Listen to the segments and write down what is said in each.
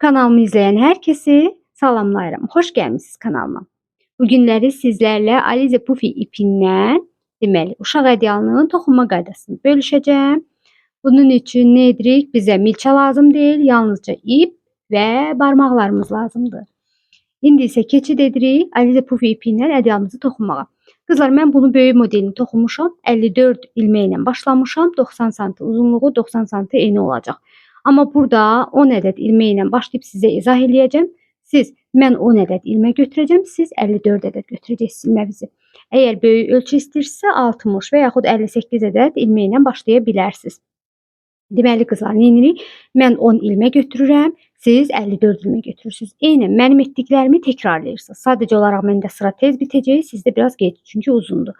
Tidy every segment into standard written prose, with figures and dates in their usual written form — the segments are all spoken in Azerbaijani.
Kanalımı izleyen herkesi salamlayıram. Hoş gelmişsiniz kanalıma. Bugünləri sizlerle Alize Pufi ipindən deməli uşaq ədyalının toxunma qaydasını bölüşəcəm. Bunun için ne edirik? Bizə milçə lazım deyil, yalnızca ip və barmaqlarımız lazımdır. İndi isə keçid edirik Alize Pufi ipindən ədyalımızı toxunmağa. Qızlar, mən bunu böyük modelini toxunmuşam. 54 ilmək ilə başlamışam. 90 cm uzunluğu, 90 cm eni olacaq. Amma burada 10 ədəd ilmək ilə başlayıb sizə izah eləyəcəm. Mən 10 ədəd ilmək götürəcəm, siz 54 ədəd götürəcəksiniz ilməvizi. Əgər böyük ölçü istəyirsinizsə 60 və yaxud 58 ədəd ilmək ilə başlaya bilərsiniz. Deməli qızlar, nə edirik? Mən 10 ilmək götürürəm, siz 54 ilmək götürürsünüz. Eynən mənim etdiklərimi təkrarlayırsınız. Sadəcə olaraq məndə sıra tez bitəcək, sizdə biraz gec, çünki uzundur.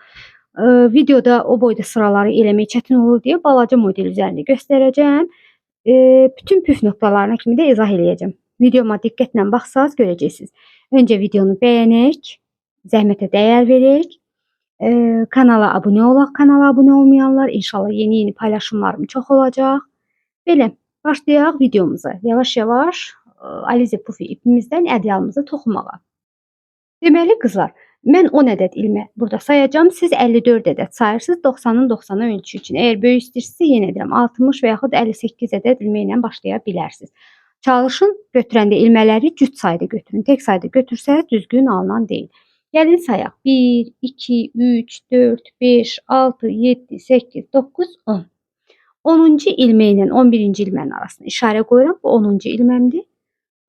Videoda o boyda sıraları eləmək çətin olur deyə balaca model üzərində göstərəcəm. Bütün püf noktalarına kimi də izah eləyəcəm. Videoma diqqətlə baxsaz görəcəksiniz. Öncə videonu bəyənək, zəhmətə dəyər verək, kanala abunə olaq, kanala abunə olmayanlar. İnşallah yeni paylaşımlarım çox olacaq. Belə, başlayaq videomuza. Yavaş-yavaş Alize Pufi ipimizdən ədyalımızı toxumağa. Deməli qızlar, mən 10 ədəd ilmə burada sayacağım. Siz 54 ədəd sayırsınız 90-ın 90'a ölçü üçün. Əgər böyük istəyirsinizsə yenə deyirəm 60 və yaxud 58 ədəd ilmə ilə başlaya bilərsiniz. Çalışın götürəndə ilmələri cüt sayda götürün. Tek sayda götürsəz düzgün alınan deyil. Gəlin sayaq. 1, 2, 3, 4, 5, 6, 7, 8, 9, 10. 10-cu ilmək ilə 11-ci ilmənin arasına işarə qoyuram. Bu 10-cu ilməmdir.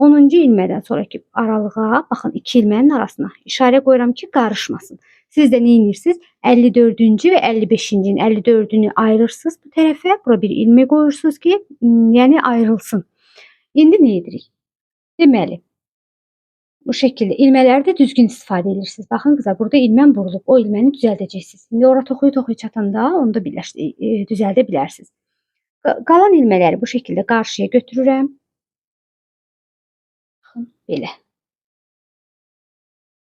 10-cu ilmədən sonraki aralığa, baxın 2 ilmənin arasına işarə qoyuram ki, qarışmasın. Siz də nə edirsiniz? 54-cü və 55-cinin 54-ünü ayırırsınız bu tərəfə. Bura bir ilmək qoyursunuz ki, yəni ayrılsın. İndi nə edirik? Deməli, bu şəkildə ilmələri də düzgün istifadə edirsiniz. Baxın qızlar, burada ilmən vurulub, o ilməni düzəldəcəksiniz. İndi ora toxuyu çatanda onu da düzəldə bilərsiniz. Qalan ilmələri bu şəkildə qarşıya götürürəm. Baxın, belə.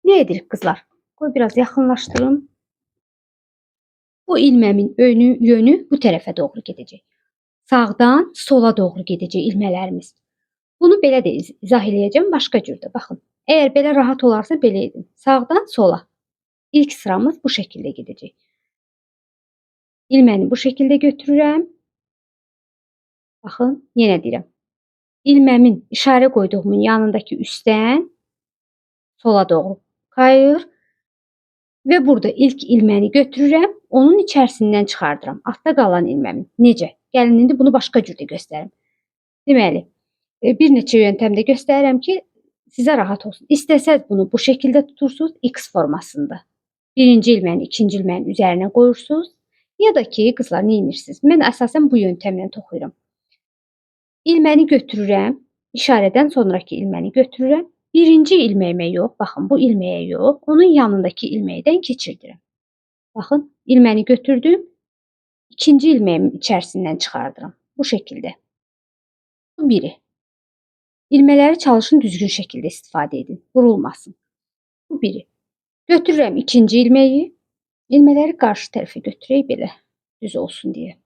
Ne edirik qızlar? Qoy biraz yaxınlaşdırım. Bu ilməmin yönü bu tərəfə doğru gedəcək. Sağdan sola doğru gedəcək ilmələrimiz. Bunu belə də izah eləyəcəm başqa cürdə. Baxın, əgər belə rahat olarsa belə edin. Sağdan sola. İlk sıramız bu şəkildə gedəcək. İlməni bu şəkildə götürürəm. Baxın, yenə deyirəm. İlməmin işarə qoyduğumun yanındakı üstdən sola doğru kayır və burada ilk ilməni götürürəm, onun içərisindən çıxardıram. Altda qalan ilməmin. Necə? Gəlin indi bunu başqa cürdə göstərim. Deməli, bir neçə yöntemdə göstərirəm ki, sizə rahat olsun. İstəsəz bunu bu şəkildə tutursunuz, X formasında. Birinci ilməni, ikinci ilmənin üzərinə qoyursunuz. Ya da ki, qızlar, nə edirsiniz? Mən əsasən bu yöntemlə toxuyuram. İlməni götürürəm, işarədən sonraki ilməni götürürəm. Birinci ilməyimə yox, baxın bu ilməyə yox, onun yanındakı ilməkdən keçirdirəm. Baxın, ilməni götürdüm, ikinci ilməyimin içərisindən çıxardıram. Bu şəkildə. Bu biri. İlmələri çalışın düzgün şəkildə istifadə edin, vurulmasın. Bu biri. Götürürəm ikinci ilməyi, ilmələri qarşı tərəfə götürək belə, düz olsun deyə.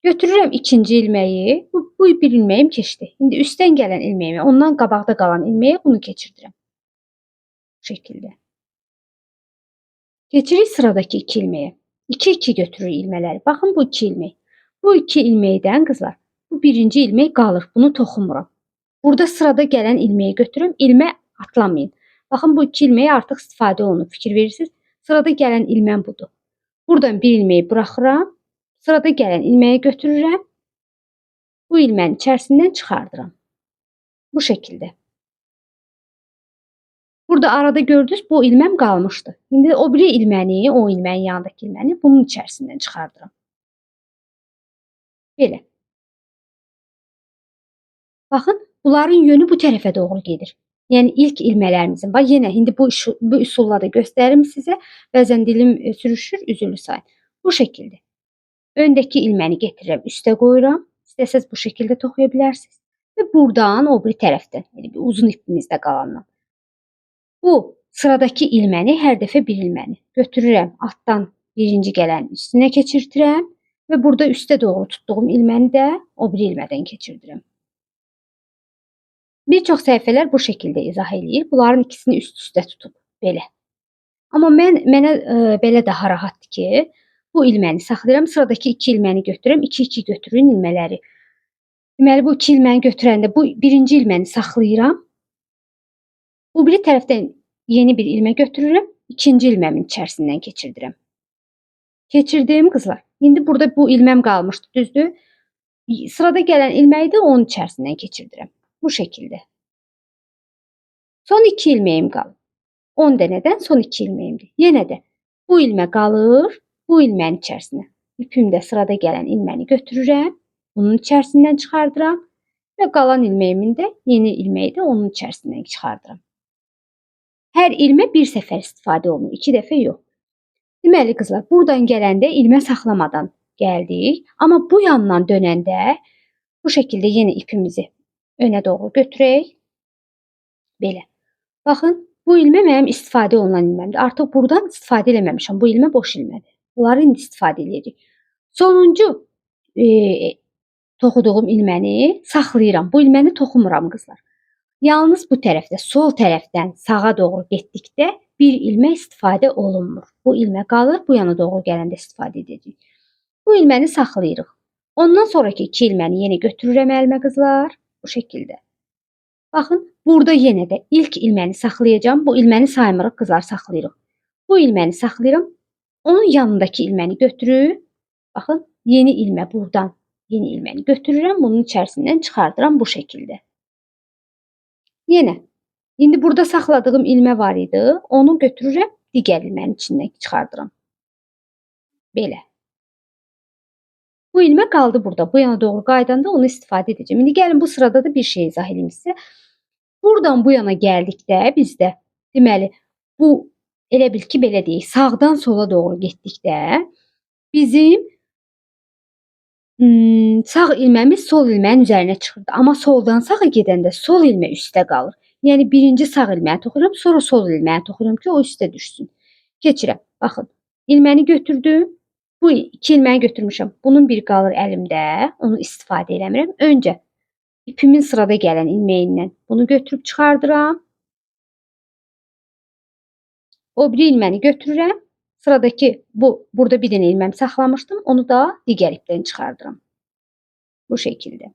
Götürürəm ikinci ilməyi, bu bir ilməyim keçdi. İndi üstdən gələn ilməyimi, ondan qabaqda qalan ilməyə bunu keçirdirəm. Bu şəkildə. Keçirik sıradakı 2 ilməyə. 2-2 götürürük ilmələri. Baxın bu 2 ilmək. Bu 2 ilməkdən qızlar, bu birinci ilmək qalır. Bunu toxumuram. Burada sırada gələn ilməyi götürürüm. İlmə atlamayın. Baxın bu 2 ilməyə artıq istifadə olunub. Fikir verirsiniz. Sırada gələn ilməm budur. Buradan bir ilməyi buraxıram. Sırada gələn ilməyi götürürəm. Bu ilmənin içərisindən çıxardıram. Bu şəkildə. Burada arada gördünüz, bu ilməm qalmışdı. İndi o biri ilməni, o ilmənin yanındakı ilməni bunun içərisindən çıxardıram. Belə. Baxın, bunların yönü bu tərəfə doğru gedir. Yəni ilk ilmələrimizin, bax yenə indi bu üsulla da göstərim sizə. Bəzən dilim sürüşür, üzülü sayın. Bu şəkildə. Öndəki ilməni getirirəm, üstə qoyuram. İstəsəz bu şəkildə toxuya bilərsiniz. Və buradan o biri tərəfdən, yəni uzun ipimizdə qalandan. Bu sıradakı ilməni hər dəfə bir ilməni götürürəm. Altdan birinci gələn üstünə keçirtirəm və burada üstə doğru tutduğum ilməni də o biri ilmədən keçirdirəm. Bir çox səhifələr bu şəkildə izah eləyir. Bunların ikisini üst-üstə tutub belə. Amma mənə belə daha rahatdır ki, bu ilməni saxlayıram, sıradakı 2 ilməni götürürəm, 2-2 götürün ilmələri. Deməli bu 2 ilməni götürəndə bu birinci ilməni saxlayıram. Bu biri tərəfdən yeni bir ilmə götürürəm, ikinci ilməmin içərisindən keçirdirəm. Keçirdim qızlar. İndi burada bu ilməm qalmışdı, düzdür? Sırada gələn ilməyi də onun içərisindən keçirdirəm. Bu şəkildə. Son 2 ilməyim qalır. 10 dənədən son 2 ilməyimdir. Yenə də bu ilmə qalır, bu ilmənin içərisinə. İpimdə sırada gələn ilməni götürürəm, bunun içərisindən çıxardıram və qalan ilməyimin də yeni ilməyi də onun içərisindən çıxardıram. Hər ilmə bir səfər istifadə olunur, 2 dəfə yox. Deməli qızlar, buradan gələndə ilmə saxlamadan gəldik, amma bu yandan dönəndə bu şəkildə yenə ipimizi önə doğru götürək. Belə. Baxın, bu ilmə mənim istifadə olunan ilməmdir. Artıq buradan istifadə eləməmişəm. Bu ilmə boş ilmədir. Bunları indi istifadə edirik. Sonuncu toxuduğum ilməni saxlayıram. Bu ilməni toxumuram qızlar. Yalnız bu tərəfdə, sol tərəfdən sağa doğru getdikdə bir ilmə istifadə olunmur. Bu ilmə qalır, bu yana doğru gələndə istifadə edəcəyik. Bu ilməni saxlayırıq. Ondan sonraki 2 ilməni yenə götürürəm əlimə qızlar. Bu şəkildə. Baxın, burada yenə də ilk ilməni saxlayacağım. Bu ilməni saymırıq qızlar, saxlayırıq. Bu ilməni saxlayıram. Onun yanındakı ilməni götürüb, baxın, yeni ilmə buradan yeni ilməni götürürəm. Bunun içərisindən çıxardıram bu şəkildə. Yenə. İndi burada saxladığım ilmə var idi. Onu götürürəm, digər ilmənin içindən çıxardıram. Belə. Bu ilmə qaldı burada. Bu yana doğru qaydanda onu istifadə edəcəm. İndi gəlin bu sırada da bir şey izah edeyim sizə. Buradan bu yana gəldikdə bizdə, deməli, bu elə bil ki, belə deyək, sağdan sola doğru getdikdə bizim sağ ilməmiz sol ilmənin üzərinə çıxırdı. Amma soldan sağa gedəndə sol ilmə üstə qalır. Yəni birinci sağ ilməyi toxuyuram, sonra sol ilməyi toxuyuram ki, o üstə düşsün. Keçirəm. Baxın, ilməni götürdüm. Bu 2 ilməni götürmüşəm. Bunun biri qalır əlimdə. Onu istifadə eləmirəm. Öncə ipimin sırada gələn ilməyindən bunu götürüb çıxardıram. O biri ilməni götürürəm. Sıradakı burada bir dənə ilməm saxlamışdım. Onu da digər ipdən çıxardıram. Bu şəkildə.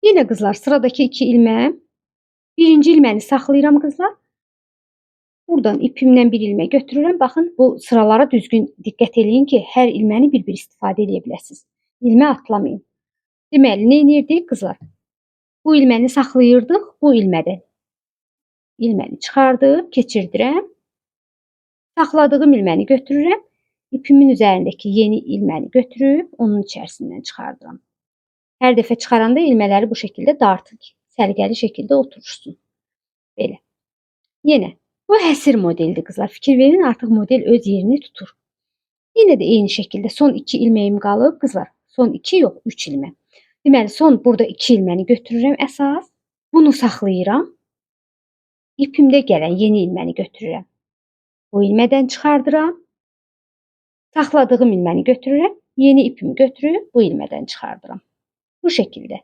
Yenə qızlar, sıradakı 2 ilməm. Birinci ilməni saxlayıram qızlar. Buradan ipimdən bir ilmə götürürəm. Baxın, bu sıralara düzgün diqqət eləyin ki, hər ilməni bir-bir istifadə edə biləsiniz. İlmə atlamayın. Deməli, nə edirdik qızlar? Bu ilməni saxlayırdıq, bu ilmədən. İlməni çıxardıb, keçirdirəm. Saxladığım ilməni götürürəm. İpimin üzərindəki yeni ilməni götürüb, onun içərisindən çıxardıram. Hər dəfə çıxaranda ilmələri bu şəkildə dartır. Səliqəli şəkildə oturursun. Belə. Yenə. Bu həsir modeldir qızlar. Fikir verin, artıq model öz yerini tutur. Yenə də eyni şəkildə son 2 ilməyim qalıb qızlar. Son 2 yox, 3 ilmə. Deməli, son burada 2 ilməni götürürəm əsas. Bunu saxlayıram. İpimdə gələn yeni ilməni götürürəm. Bu ilmədən çıxardıram. Saxladığım ilməni götürürəm. Yeni ipimi götürüb bu ilmədən çıxardıram. Bu şəkildə.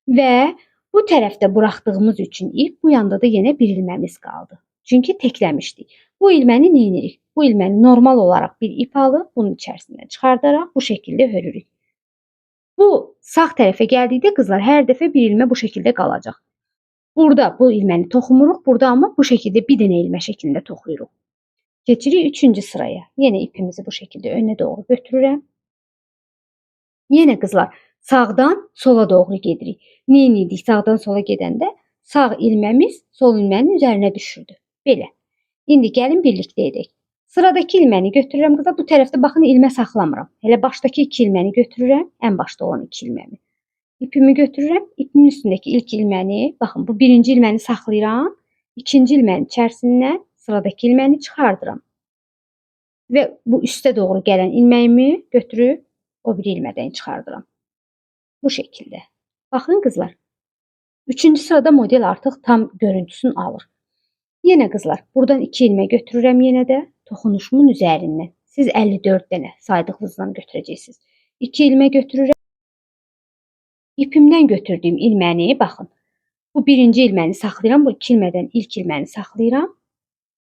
Və bu tərəfdə buraxdığımız üçün ip, bu yanda da yenə bir ilməmiz qaldı. Çünki təkləmişdik. Bu ilməni nə edirik? Bu ilməni normal olaraq bir ip alıb, bunun içərisindən çıxardaraq bu şəkildə hörürük. Bu sağ tərəfə gəldikdə qızlar, hər dəfə bir ilmə bu şəkildə qalacaq. Burada bu ilməni toxumuruq, burada amma bu şəkildə bir dənə ilmə şəklində toxuyuruq. Keçirik 3-cü sıraya. Yenə ipimizi bu şəkildə önə doğru götürürəm. Yenə qızlar, sağdan sola doğru gedirik. Nə edirdik sağdan sola gedəndə? Sağ ilməmiz sol ilmənin üzərinə düşürdü. Belə. İndi gəlin birlikdə edək. Sıradakı ilməni götürürəm qızlar. Bu tərəfdə baxın, ilmə saxlamıram. Elə başdakı 2 ilməni götürürəm. Ən başda olan 2 ilməmi. İpimi götürürəm. İpimin üstündəki ilk ilməni, baxın, bu birinci ilməni saxlayıram. İkinci ilmənin içərisindən sıradakı ilməni çıxardıram. Və bu üstə doğru gələn ilməyimi götürüb o bir ilmədən çıxardıram. Bu şəkildə. Baxın qızlar. 3-cü sırada model artıq tam görüntüsünü alır. Yenə qızlar, buradan 2 ilmə götürürəm yenə də toxunuşumun üzərindən. Siz 54 dənə saydığınızdan götürəcəksiniz. 2 ilmə götürürəm. İpimdən götürdüyüm ilməni, baxın. Bu birinci ilməni saxlayıram. Bu 2 ilmədən ilk ilməni saxlayıram.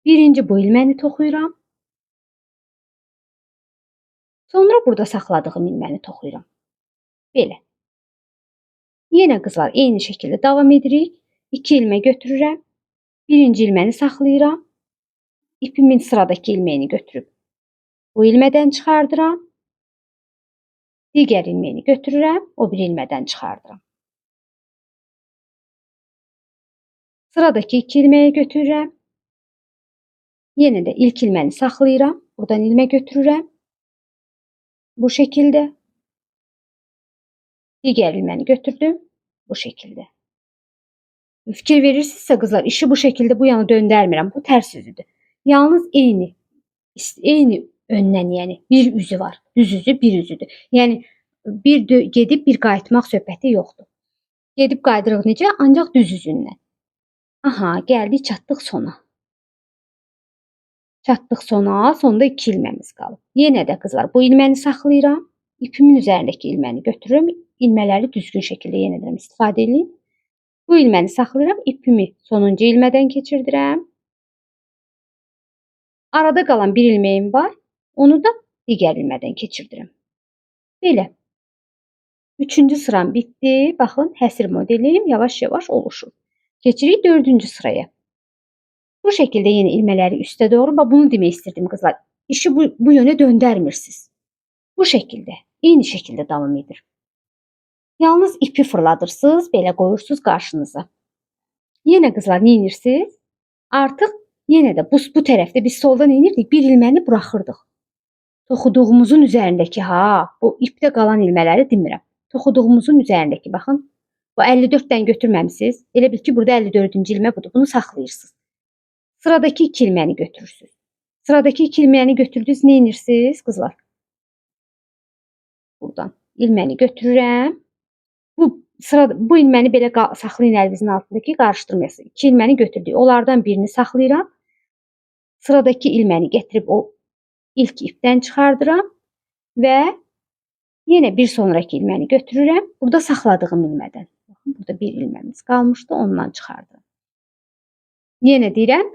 Birinci bu ilməni toxuyuram. Sonra burada saxladığım ilməni toxuyuram. Belə. Yenə qızlar eyni şəkildə davam edirik. 2 ilmə götürürəm. Birinci ilməni saxlayıram. İpimin sıradakı ilməyini götürüb bu ilmədən çıxardıram. Digər ilməyini götürürəm. O bir ilmədən çıxardıram. Sıradakı 2 ilməyi götürürəm. Yenə də ilk ilməni saxlayıram. Buradan ilmə götürürəm. Bu şəkildə. Digər ilməni götürdüm. Bu şəkildə. Fikir verirsinizsə qızlar, işi bu şəkildə bu yana döndərmirəm. Bu tərs üzüdür. Yalnız eyni öndən, yəni bir üzü var. Düz üzü, bir üzüdür. Yəni bir gedib bir qayıtmaq söhbəti yoxdur. Gedib qaydırıq necə? Ancaq düz üzündən. Aha, gəldik, çatdıq sona. Çatdıq sona, sonda 2 ilməmiz qalıb. Yenə də qızlar, bu ilməni saxlayıram. İpimin üzərindəki ilməni götürürüm. İlmələri düzgün şəkildə yenə də istifadə edin. Bu ilməni saxlayıram. İpimi sonuncu ilmədən keçirdirəm. Arada qalan bir ilməyim var. Onu da digər ilmədən keçirdirəm. Belə. Üçüncü sıram bitdi. Baxın, həsir modelim yavaş-yavaş oluşur. Keçirik 4-cü sıraya. Bu şəkildə yenə ilmələri üstə doğru. Bunu demək istirdim qızlar. İşi bu yönə döndərmirsiniz. Bu şəkildə, eyni şəkildə davam edir. Yalnız ipi fırladırsınız, belə qoyursunuz qarşınıza. Yenə qızlar nə edirsiniz? Artıq yenə də bu tərəfdə biz soldan nə edirdik? Bir ilməni buraxırdıq. Toxuduğumuzun üzərindəki, bu ipdə qalan ilmələri demirəm. Toxuduğumuzun üzərindəki, baxın. Bu 54-dən götürməmisiniz. Elə bil ki, burada 54-cü ilmə budur. Bunu saxlayırsınız. Sıradakı 2 ilməni götürürsünüz. Sıradakı 2 ilməni götürdünüz, nə edirsiniz qızlar? Buradan ilməni götürürəm. Bu ilməni belə saxlayın əlinizin altındakı, qarışdırmayasınız. 2 ilməni götürdük. Onlardan birini saxlayıram. Sıradakı ilməni gətirib o ilk ipdən çıxardıram və yenə bir sonraki ilməni götürürəm. Burada saxladığım ilmədən. Baxın, burada bir ilməmiz qalmışdı, ondan çıxardım. Yenə deyirəm,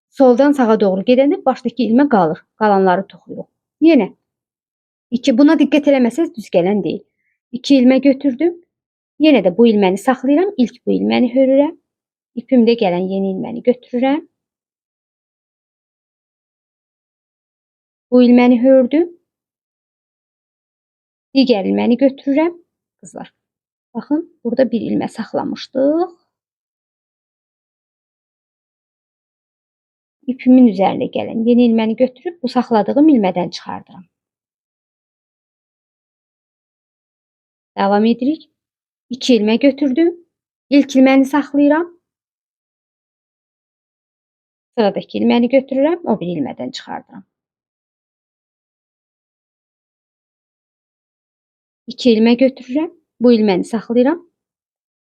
soldan sağa doğru gedəndə başdakı ilmə qalır. Qalanları toxuyuruq. Yenə 2, buna diqqət eləməsəz düz gələn deyil. 2 ilmə götürdüm. Yenə də bu ilməni saxlayıram. İlk bu ilməni hörürəm. İpimdə gələn yeni ilməni götürürəm. Bu ilməni hördüm. Digər ilməni götürürəm. Qızlar, baxın, burada bir ilmə saxlamışdıq. İpimin üzərində gələn yeni ilməni götürüb bu saxladığım ilmədən çıxardıram. Davam edirik. 2 ilmə götürdüm. İlk ilməni saxlayıram. Sıradakı ilməni götürürəm. O bir ilmədən çıxardıram. 2 ilmə götürürəm. Bu ilməni saxlayıram.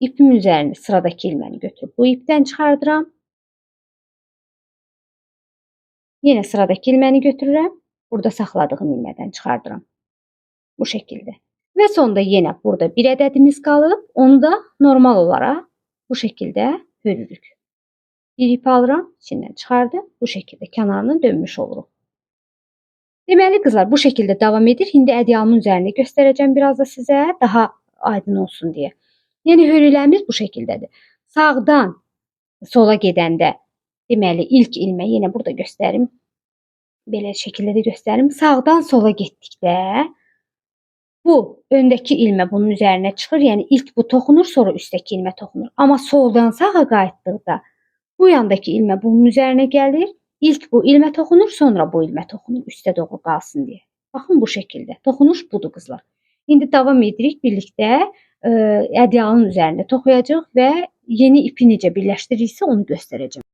İpim üzərində sıradakı ilməni götürüb bu ipdən çıxardıram. Yenə sıradakı ilməni götürürəm. Burada saxladığım ilmədən çıxardıram. Bu şəkildə. Və sonda yenə burada bir ədədimiz qalıb. Onu da normal olaraq bu şəkildə hörürük. Bir ip alıram, içindən çıxardım. Bu şəkildə kənarını dönmüş oluruq. Deməli qızlar, bu şəkildə davam edir. İndi ədyalımın üzərində göstərəcəm biraz da sizə, daha aydın olsun deyə. Yəni hörüklərimiz bu şəkildədir. Sağdan sola gedəndə, deməli ilk ilmə yenə burada göstərim. Belə şəkildə də göstərim. Sağdan sola getdikdə bu öndəki ilmə bunun üzərinə çıxır. Yəni ilk bu toxunur, sonra üstdəki ilmə toxunur. Amma soldan sağa qayıtdıqda bu yandakı ilmə bunun üzərinə gəlir. İlk bu ilmə toxunur, sonra bu ilmə toxunur, üstə doğru qalsın deyə. Baxın bu şəkildə. Toxunuş budur qızlar. İndi davam edirik birlikdə ədyalın üzərində toxuyacağıq və yeni ipi necə birləşdiririksə onu göstərəcəm.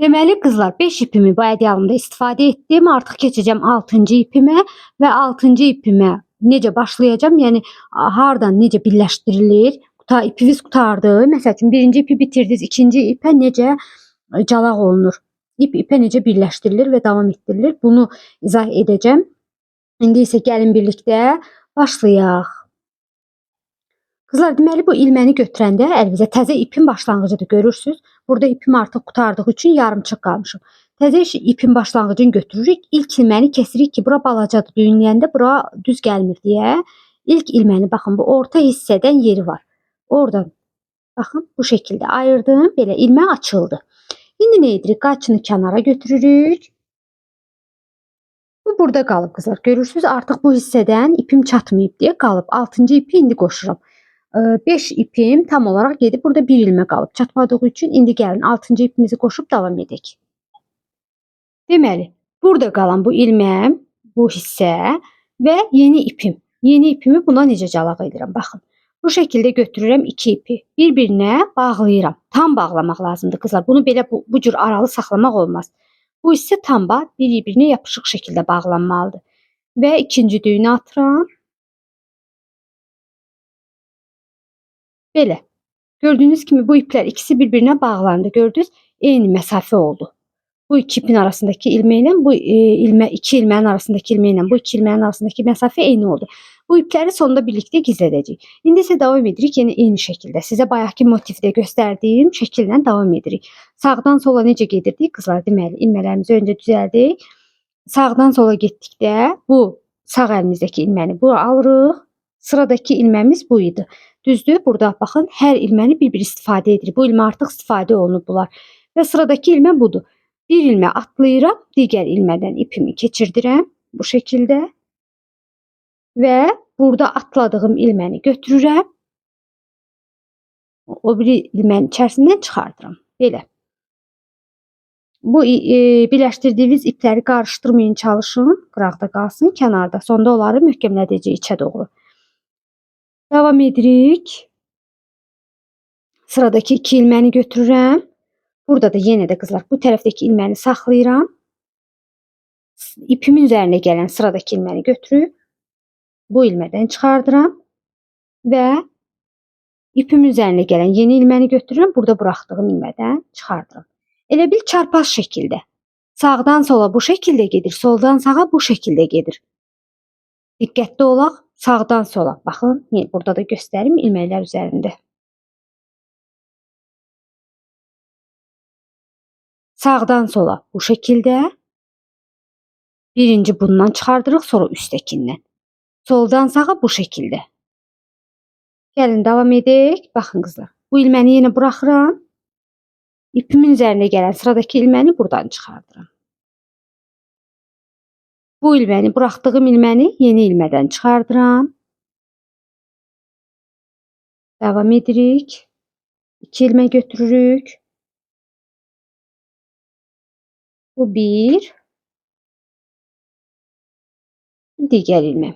Deməli qızlar, 5 ipimi bu ədyalımda istifadə etdim. Artıq keçəcəm 6-cı ipimə və 6-cı ipimə necə başlayacağım? Yəni hardan necə birləşdirilir? İpiniz qutardı. Məsəl üçün birinci ipi bitirdiniz, ikinci ipə necə calaq olunur? İp ipə necə birləşdirilir və davam etdirilir, bunu izah edəcəm. İndi isə gəlin birlikdə başlayaq. Qızlar, deməli bu ilməni götürəndə əlimizə təzə ipin başlanğıcıdır, görürsüz. Burada ipim artıq qurtardığı üçün yarımçıq qalmışım. Təzə ipin başlanğıcını götürürük. İlk ilməni kesirik ki, bura balacadır. Düyünləyəndə bura düz gəlmir deyə. İlk ilməni baxın, bu orta hissədən yeri var. Oradan baxın, bu şəkildə ayırdım. Belə ilmə açıldı. İndi nə edirik? Qaçını kənara götürürük. Bu burada qalıb qızlar. Görürsüz, artıq bu hissədən ipim çatmayıb deyə qalıb. 6-cı ipi indi qoşuram. 5 ipim tam olaraq gedib. Burada bir ilmə qalıb. Çatmadığı üçün indi gəlin 6-cı ipimizi qoşub davam edək. Deməli, burada qalan bu ilməm, bu hissə və yeni ipim. Yeni ipimi buna necə calaq edirəm? Baxın. Bu şəkildə götürürəm 2 ipi. Bir-birinə bağlayıram. Tam bağlamaq lazımdır qızlar. Bunu belə bu cür aralı saxlamaq olmaz. Bu hissə tam bir-birinə yapışıq şəkildə bağlanmalıdır. Və ikinci düyünü atıram. Belə. Gördüyünüz kimi bu iplər ikisi bir-birinə bağlandı. Gördünüz? Eyni məsafə oldu. Bu iki ipin arasındakı ilmə ilə bu iki ilmənin arasındakı ilmə ilə bu iki ilmənin arasındakı məsafə eyni oldu. Bu ipləri sonda birlikdə gizlədəcəyik. İndi isə davam edirik yenə eyni şəkildə. Sizə bayaqki motivdə göstərdiyim şəkillə davam edirik. Sağdan sola necə gedirdik qızlar? Deməli, ilmələrimizi öncə düzəldik. Sağdan sola getdikdə bu sağ əlimizdəki ilməni bura alırıq. Sıradakı ilməmiz bu idi. Düzdür? Burada baxın, hər ilməni bir-bir istifadə edirik. Bu ilmə artıq istifadə olunub bunlar. Və sıradakı ilmə budur. Bir ilmə atlayıram, digər ilmədən ipimi keçirdirəm bu şəkildə və burada atladığım ilməni götürürəm. O biri ilmənin içərisindən çıxardıram. Belə. Bu birləşdirdiyiniz ipləri qarışdırmayın, çalışın. Qıraqda qalsın, kənarda. Sonda onları möhkəmlədəcəyik içə doğru. Davam edirik. Sıradakı 2 ilməni götürürəm. Burada da yenə də qızlar bu tərəfdəki ilməni saxlayıram. İpimin üzərinə gələn sıradakı ilməni götürüb bu ilmədən çıxardıram və ipimin üzərinə gələn yeni ilməni götürürəm. Burada buraxdığım ilmədən çıxardıram. Elə bil çarpaz şəkildə. Sağdan sola bu şəkildə gedir, soldan sağa bu şəkildə gedir. Diqqətli olaq, sağdan sola. Baxın, burada da göstərim ilməklər üzərində. Sağdan sola bu şəkildə. Birinci bundan çıxardırıq, sonra üstəkindən. Soldan sağa bu şəkildə. Gəlin davam edək. Baxın qızlar. Bu ilməni yenə buraxıram. İpimin üzərinə gələn sıradakı ilməni buradan çıxardıram. Bu ilməni, buraxdığım ilməni yeni ilmədən çıxardıram. Davam edirik. 2 ilmə götürürük. Bu bir. Digər ilmə.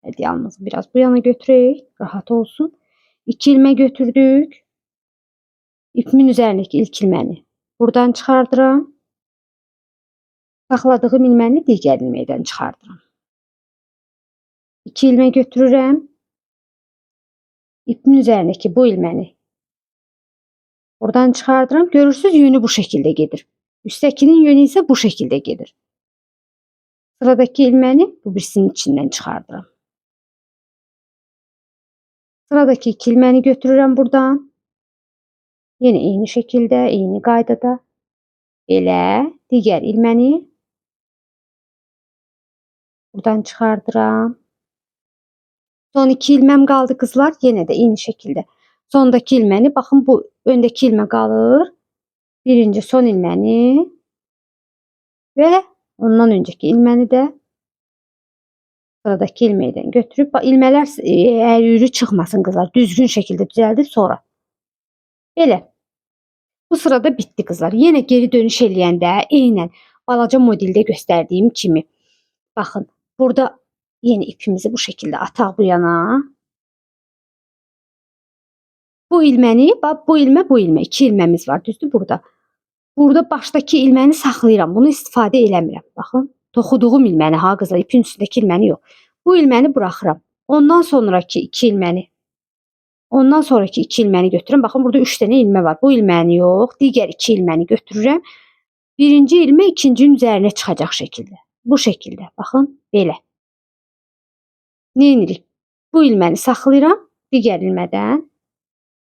Hadi yalnız biraz bu yana götürək. Rahat olsun. 2 ilmə götürdük. İpimin üzərindəki ilk ilməni buradan çıxardıram. Saxladığım ilməni digər ilməkdən çıxardıram. 2 ilmə götürürəm. İpimin üzərindəki bu ilməni buradan çıxardıram. Görürsüz, yönü bu şəkildə gedir. Üstəkinin yönü isə bu şəkildə gedir. Sıradakı ilməni bu birisinin içindən çıxardıram. Sıradakı 2 ilməni götürürəm buradan. Yenə eyni şəkildə, eyni qaydada. Elə digər ilməni buradan çıxardıram. Son 2 ilməm qaldı qızlar. Yenə də eyni şəkildə. Sondakı ilməni, baxın bu öndəki ilmə qalır. Birinci son ilməni və ondan öncəki ilməni də sıradakı ilməkdən götürüb, ilmələr əyri-üyrü çıxmasın qızlar. Düzgün şəkildə düzəldib sonra. Belə. Bu sırada bitdi qızlar. Yenə geri dönüş eləyəndə eynən balaca modeldə göstərdiyim kimi. Baxın, burada yenə ipimizi bu şəkildə ataq bu yana. Bu ilməni, bu ilmə 2 ilməmiz var, düzdür burada. Burada başdakı ilməni saxlayıram. Bunu istifadə eləmirəm. Baxın, toxuduğum ilməni, ha qızlar, ipin üstündəki ilməni yox. Bu ilməni buraxıram. Ondan sonraki 2 ilməni götürürəm. Baxın, burada 3 dənə ilmə var. Bu ilməni yox, digər 2 ilməni götürürəm Birinci ilmə ikincinin üzərinə çıxacaq şəkildə. Bu şəkildə. Baxın, belə. Nə edirik? Bu ilməni saxlayıram, digər ilmədən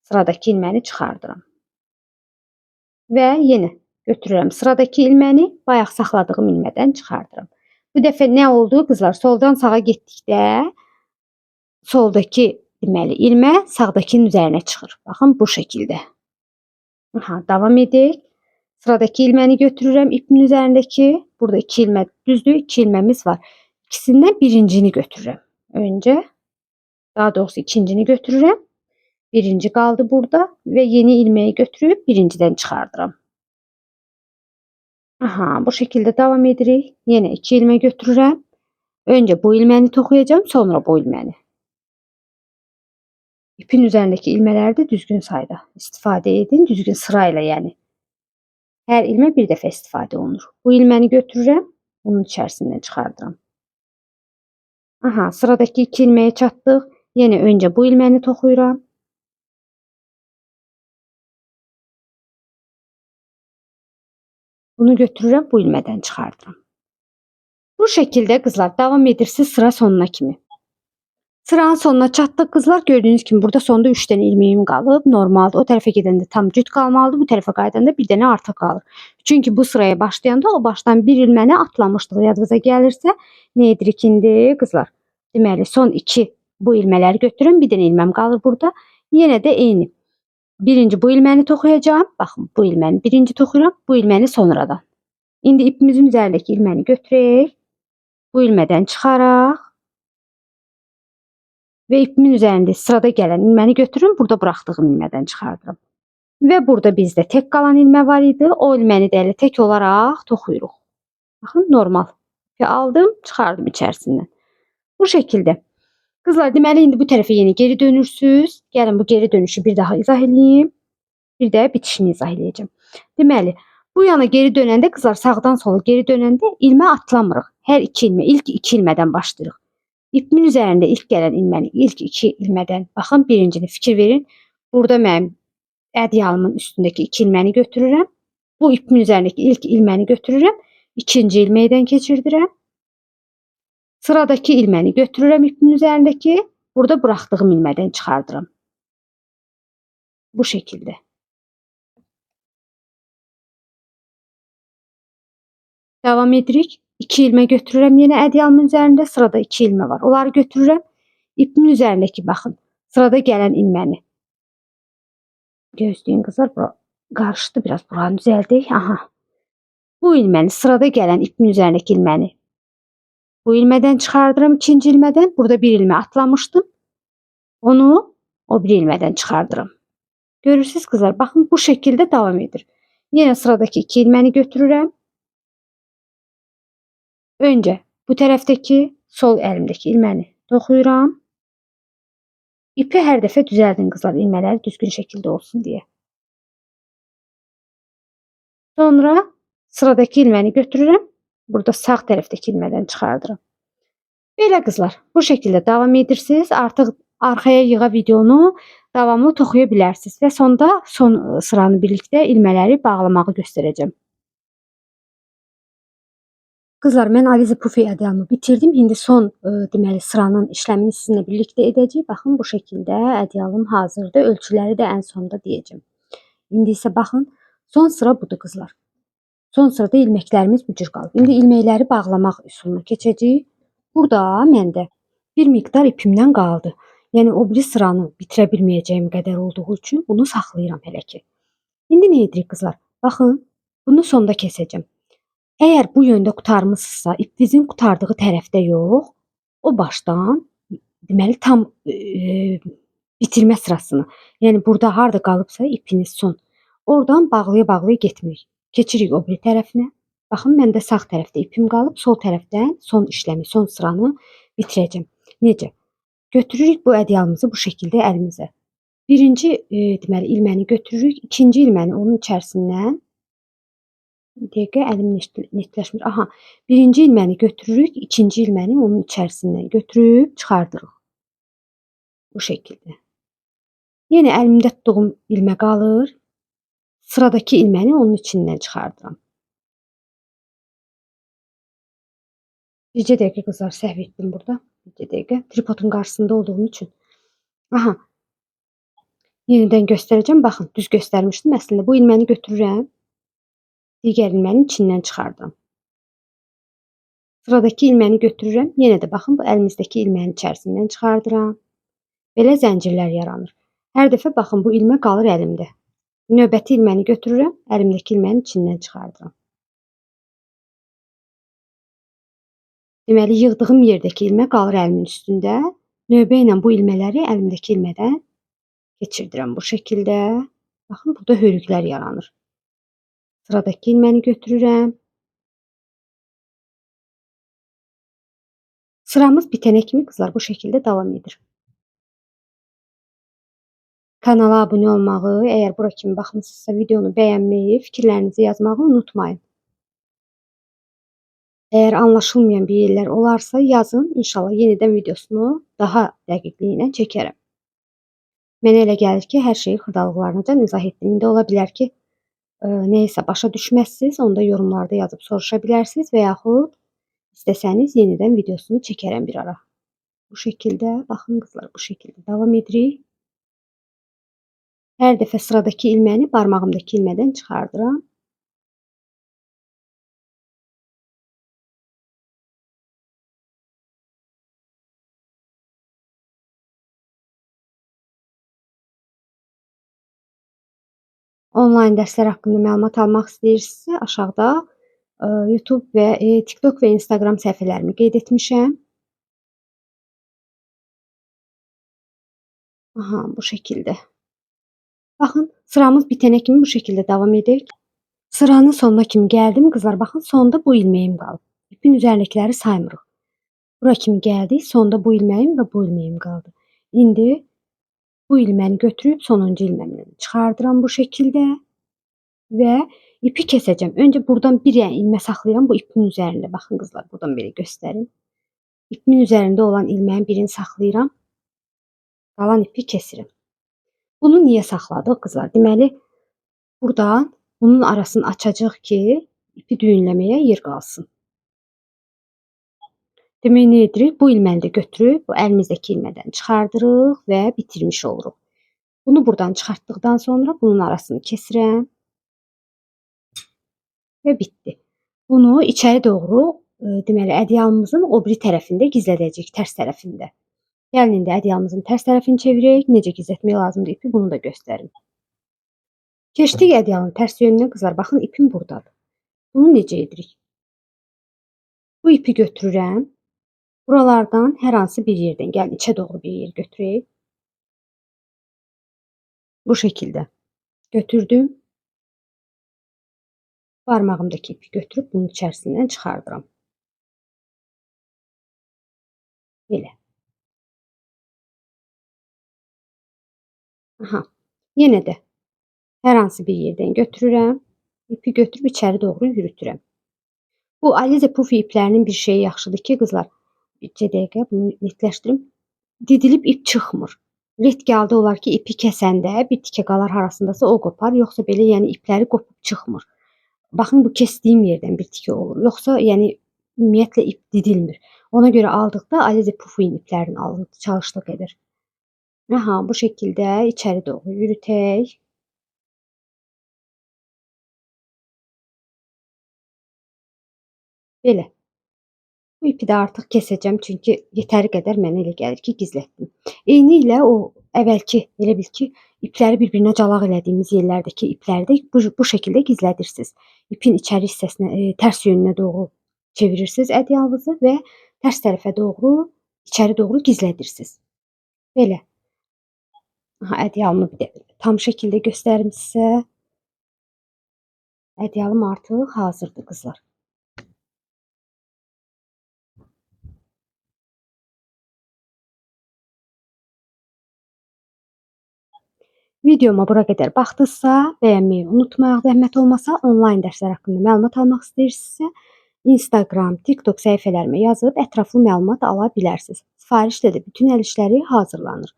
sıradakı ilməni çıxardıram. Və yenə götürürəm sıradakı ilməni, bayaq saxladığım ilmədən çıxardıram. Bu dəfə nə oldu qızlar? Soldan sağa getdikdə soldakı deməli ilmə sağdakının üzərinə çıxır. Baxın bu şəkildə. Aha, davam edək. Sıradakı ilməni götürürəm ipin üzərindəki. Burada 2 ilmə düzdür, 2 ilməmiz var. İkisindən birincini götürürəm. Öncə, daha doğrusu ikincini götürürəm. Birinci qaldı burada və yeni ilməyi götürüb birincidən çıxardıram. Aha, bu şəkildə davam edirik. Yenə 2 ilmə götürürəm. Öncə bu ilməni toxuyacağım, sonra bu ilməni. İpin üzərindəki ilmələri də düzgün sayda istifadə edin, düzgün sırayla yəni. Hər ilmə bir dəfə istifadə olunur. Bu ilməni götürürəm, bunun içərisindən çıxardıram. Aha, sıradakı 2 ilməyə çatdıq. Yenə öncə bu ilməni toxuyuram. Bunu götürürəm, bu ilmədən çıxardıram. Bu şəkildə qızlar davam edirsiniz sıra sonuna kimi. Sıranın sonuna çatdıq qızlar. Gördüyünüz kimi burada sonda 3 dənə ilməyim qalıb. Normaldır. O tərəfə gedəndə tam cüt qalmalıdır. Bu tərəfə qayıdanda bir dənə artıq qalır. Çünki bu sıraya başlayanda o başdan bir ilməni atlamışdıq. Yadınıza gəlirsə, nə edirik indi qızlar? Deməli, son 2 bu ilmələri götürün. Bir dənə ilməm qalır burada. Yenə də eyni. Birinci bu ilməni toxuyacağım. Baxın, bu ilməni birinci toxuyuram. Bu ilməni sonradan. İndi ipimizin üzərindəki ilməni götürək. Bu ilmədən çıxaraq. Və ipimin üzərində sırada gələn ilməni götürürüm, burada buraxdığım ilmədən çıxardıram. Və burada bizdə tək qalan ilmə var idi. O ilməni də elə tək olaraq toxuyuruq. Baxın, normal. Və aldım, çıxardım içərisindən. Bu şəkildə. Qızlar, deməli indi bu tərəfə yeni geri dönürsüz. Gəlin bu geri dönüşü bir daha izah edeyim. Bir də bitişini izah edəcəm. Deməli, bu yana geri dönəndə qızlar sağdan sola geri dönəndə ilmə atlamırıq. Hər 2 ilmə, ilk 2 ilmədən başlayırıq. İpimin üzərində ilk gələn ilməni, ilk 2 ilmədən, baxın birincini fikir verin. Burada mənim ədyalımın üstündəki 2 ilməni götürürəm. Bu ipimin üzərindəki ilk ilməni götürürəm. İkinci ilməkdən keçirdirəm. Sıradakı ilməni götürürəm ipimin üzərindəki. Burada buraxdığım ilmədən çıxardıram. Bu şəkildə. Davam edirik. 2 ilmə götürürəm yenə ədyalımın üzərində. Sırada 2 ilmə var. Onları götürürəm. İpimin üzərindəki baxın. Sırada gələn ilməni. Gözləyin qızlar. Bura qarışdı biraz. Buranı düzəldək. Aha. Bu ilməni sırada gələn ipin üzərindəki ilməni. Bu ilmədən çıxardıram. İkinci ilmədən. Burada bir ilmə atlamışdım. Onu o bir ilmədən çıxardıram. Görürsünüz qızlar. Baxın bu şəkildə davam edir. Yenə sıradakı 2 ilməni götürürəm. Öncə bu tərəfdəki sol əlimdəki ilməni toxuyuram. İpi hər dəfə düzəldin qızlar, ilmələri düzgün şəkildə olsun deyə. Sonra sıradakı ilməni götürürəm. Burada sağ tərəfdəki ilmədən çıxardıram. Belə qızlar, bu şəkildə davam edirsiniz. Artıq arxaya yığa videonu davamlı toxuya bilərsiniz və sonda son sıranı birlikdə ilmələri bağlamağı göstərəcəm. Qızlar, mən Alize Pufi ədyalımı bitirdim. İndi son deməli sıranın işləmini sizinlə birlikdə edəcəyik. Baxın bu şəkildə ədyalım hazırdır. Ölçüləri də ən sonda deyəcəm. İndi isə baxın, son sıra budur qızlar. Son sırada ilməklərimiz bu cür qalıb. İndi ilməkləri bağlamaq üsuluna keçəcəyik. Burada məndə bir miqdar ipimdən qaldı. Yəni o biri sıranı bitirə bilməyəcəyim qədər olduğu üçün bunu saxlayıram hələ ki. İndi nə edirik qızlar? Baxın, bunu sonda kəsəcəm. Əgər bu yöndə qurtarmısınızsa, ipinizin qurtardığı tərəfdə yox, o başdan deməli tam bitirmə sırasını, yəni burada harda qalıbsa ipiniz son, oradan bağlaya-bağlaya getmirik. Keçirik o biri tərəfinə. Baxın, məndə sağ tərəfdə ipim qalıb, sol tərəfdən son işləmi, son sıranı bitirəcəm. Necə? Götürürük bu ədyalımızı bu şəkildə əlimizə. Birinci deməli ilməni götürürük, ikinci ilməni onun içərisindən dəqiqə əlim netləşmir. Aha, birinci ilməni götürürük, ikinci ilməni onun içərisindən götürüb çıxardırıq. Bu şəkildə. Yenə əlimdə tutduğum ilmə qalır. Sıradakı ilməni onun içindən çıxardıram. Bircə dəqiqə qızlar, səhv etdim burada. Bircə dəqiqə. Tripodun qarşısında olduğum üçün. Aha, yenidən göstərəcəm. Baxın, düz göstərmişdim əslində. Bu ilməni götürürəm. Digər ilmənin içindən çıxardıram. Sıradakı ilməni götürürəm. Yenə də baxın, bu əlimizdəki ilmənin içərisindən çıxardıram. Belə zəncirlər yaranır. Hər dəfə baxın, bu ilmə qalır əlimdə. Növbəti ilməni götürürəm, əlimdəki ilmənin içindən çıxardıram. Deməli, yığdığım yerdəki ilmə qalır əlimin üstündə. Növbə ilə bu ilmələri əlimdəki ilmədən keçirdirəm bu şəkildə. Baxın, burada hörüklər yaranır. Sıradakı ilməni götürürəm. Sıramız bitənə kimi qızlar bu şəkildə davam edir. Kanala abunə olmağı, əgər bura kimi baxmısınızsa videonu bəyənməyi, fikirlərinizi yazmağı unutmayın. Əgər anlaşılmayan bir yerlər olarsa yazın, inşallah yenidən videosunu daha dəqiqliyi ilə çəkərəm. Mənə elə gəlir ki, hər şeyi xırdalıqlarınca izah etdim. İndi ola bilər ki, neysə başa düşməzsiniz, onda yorumlarda yazıb soruşa bilərsiniz və yaxud istəsəniz yenidən videosunu çəkərəm bir ara. Bu şəkildə, baxın qızlar, bu şəkildə davam edirik. Hər dəfə sıradakı ilməni barmağımdakı ilmədən çıxardıram. Onlayn dərslər haqqında məlumat almaq istəyirsinizsə, aşağıda YouTube və TikTok və Instagram səhifələrimi qeyd etmişəm. Aha, bu şəkildə. Baxın, sıramız bitənə kimi bu şəkildə davam edək. Sıranın sonuna kimi gəldim qızlar. Baxın, sonda bu ilməyim qalıb. İpin üzərindəkiləri saymırıq. Bura kimi gəldik, sonda bu ilməyim və bu ilməyim qaldı. İndi bu ilməni götürüb sonuncu ilməmdən çıxardıram bu şəkildə və ipi kəsəcəm. Öncə buradan bir ilmə saxlayıram bu ipin üzərində. Baxın qızlar, buradan belə göstərim. İpimin üzərində olan ilməyin birini saxlayıram. Qalan ipi kəsirim. Bunu niyə saxladıq qızlar? Deməli, buradan bunun arasını açacağıq ki, ipi düyünləməyə yer qalsın. Demək, nə edirik? Bu ilməni də götürüb bu əlimizdəki ilmədən çıxardırıq və bitirmiş oluruq. Bunu buradan çıxartdıqdan sonra bunun arasını kəsirəm və bitdi. Bunu içəri doğru, deməli, ədyalımızın o biri tərəfində gizlədəcəyik, tərs tərəfində. Gəlin indi ədyalımızın tərs tərəfini çevirək. Necə gizlətmək lazımdır ipi, bunu da göstərim. Keçdik ədyalın tərs yönünə qızlar. Baxın, ipim buradadır. Bunu necə edirik? Bu ipi götürürəm. Buralardan hər hansı bir yerdən, gəlin içə doğru bir yer götürək. Bu şəkildə götürdüm. Barmağımdakı ipi götürüb bunun içərisindən çıxardıram. Belə. Aha. Yenə də hər hansı bir yerdən götürürəm. İpi götürüb içəri doğru yürütürəm. Bu Alize Puffy iplərinin bir şeyi yaxşıdır ki, qızlar, bircə dəqiqə bunu netləşdirim. Didilib ip çıxmır. Ritki halda olar ki, ipi kəsəndə bir tikə qalar harasındasa o qopar, yoxsa belə yəni ipləri qopub çıxmır. Baxın, bu kəsdiyim yerdən bir tikə olur. Yoxsa yəni ümumiyyətlə ip didilmir. Ona görə aldıqda Alize Puffy iplərini alın, çalışdıq edir. Aha, bu şəkildə içəri doğru yürütək. Belə. Bu ipi də artıq kəsəcəm, çünki yetəri qədər mənə elə gəlir ki, gizlətdim. Eyni ilə o əvvəlki, elə bil ki, ipləri bir-birinə calaq elədiyimiz yerlərdəki ipləri də bu şəkildə gizlədirsiniz. İpin içəri hissəsinə, tərs yönünə doğru çevirirsiniz ədyalınızı və tərs tərəfə doğru, içəri doğru gizlədirsiniz. Belə. Aha, ədyalımı bir də tam şəkildə göstərim sizə. Ədyalım artıq hazırdır qızlar. Videoma bura qədər baxdınızsa, bəyənməyi unutmayaq, zəhmət olmasa. Onlayn dərslər haqqında məlumat almaq istəyirsinizsə, Instagram, TikTok səhifələrimə yazıb ətraflı məlumat ala bilərsiniz. Sifarişlə də bütün əl işləri hazırlanır.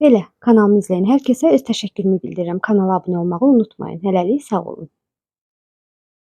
Belə, kanalımı izləyən hər kəsə öz təşəkkürümü bildirirəm. Kanala abunə olmağı unutmayın. Hələlik sağ olun.